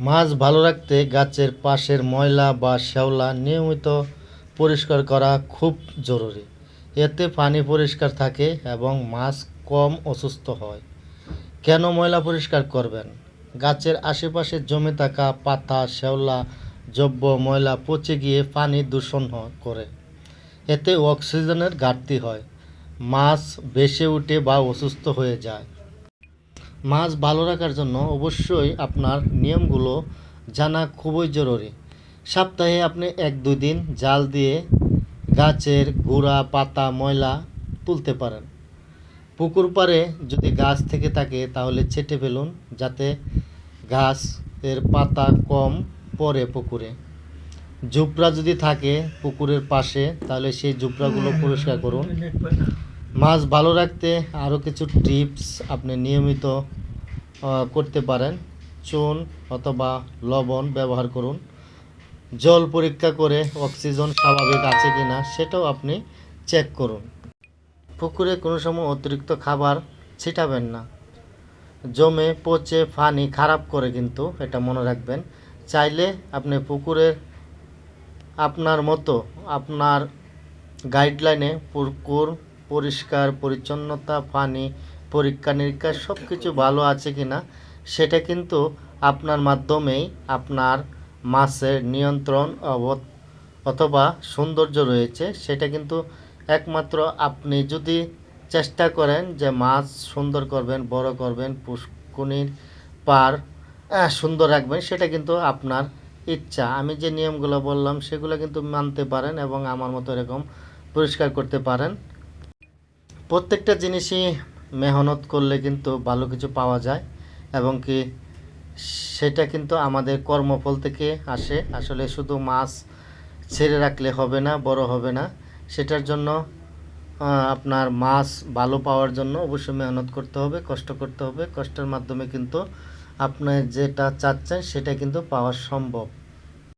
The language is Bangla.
মাছ ভালো রাখতে গাছের পাশের ময়লা বা শ্যাওলা নিয়মিত পরিষ্কার করা খুব জরুরি। এতে পানি পরিষ্কার থাকে এবং মাছ কম অসুস্থ হয়। কেন ময়লা পরিষ্কার করবেন? গাছের আশেপাশে জমে থাকা পাতা, শ্যাওলা, জৈব ময়লা পচে গিয়ে পানি দূষণ করে। এতে অক্সিজেনের ঘাটতি হয়, মাছ ভেসে ওঠে বা অসুস্থ হয়ে যায়। মাছ ভালো রাখার জন্য অবশ্যই আপনার নিয়মগুলো জানা খুবই জরুরি। সপ্তাহে আপনি 1-2 দিন জাল দিয়ে গাছের গোড়া, পাতা, ময়লা তুলতে পারেন। পুকুর পাড়ে যদি গাছ থেকে থাকে তাহলে ছেঁটে ফেলুন, যাতে গাছের পাতা কম পড়ে পুকুরে। ঝুপড়া যদি থাকে পুকুরের পাশে তাহলে সেই ঝুপড়াগুলো পরিষ্কার করুন। মাছ ভালো রাখতে আরও কিছু টিপস আপনি নিয়মিত করতে পারেন। চুন অথবা লবণ ব্যবহার করুন। জল পরীক্ষা করে অক্সিজেন স্বাভাবিক আছে কিনা সেটাও আপনি চেক করুন। পুকুরে কোনো সময় অতিরিক্ত খাবার ছিটাবেন না, জমে পচে পানি খারাপ করে, কিন্তু এটা মনে রাখবেন। চাইলে আপনি পুকুরের আপনার মতো আপনার গাইডলাইনে পুকুর পরিষ্কার পরিচ্ছন্নতা, পানি পরীক্ষা নিরীক্ষা সব কিছু ভালো আছে কিনা সেটা কিন্তু আপনার মাধ্যমেই আপনার মাছের নিয়ন্ত্রণ অথবা সৌন্দর্য রয়েছে, সেটা কিন্তু একমাত্র আপনি যদি চেষ্টা করেন যে মাছ সুন্দর করবেন, বড় করবেন, পুষ্কুনির পার সুন্দর রাখবেন, সেটা কিন্তু আপনার ইচ্ছা। আমি যে নিয়মগুলো বললাম সেগুলো কিন্তু মানতে পারেন এবং আমার মতো এরকম পরিষ্কার করতে পারেন। প্রত্যেকটা জিনিসই মেহনত করলে কিন্তু ভালো কিছু পাওয়া যায় এবং কি সেটা কিন্তু আমাদের কর্মফল থেকে আসে। আসলে শুধু মাছ ছেড়ে রাখলে হবে না, বড় হবে না। সেটার জন্য আপনার মাছ ভালো পাওয়ার জন্য অবশ্যই মেহনত করতে হবে, কষ্ট করতে হবে। কষ্টের মাধ্যমে কিন্তু আপনি যেটা চাচ্ছেন সেটা কিন্তু পাওয়া সম্ভব।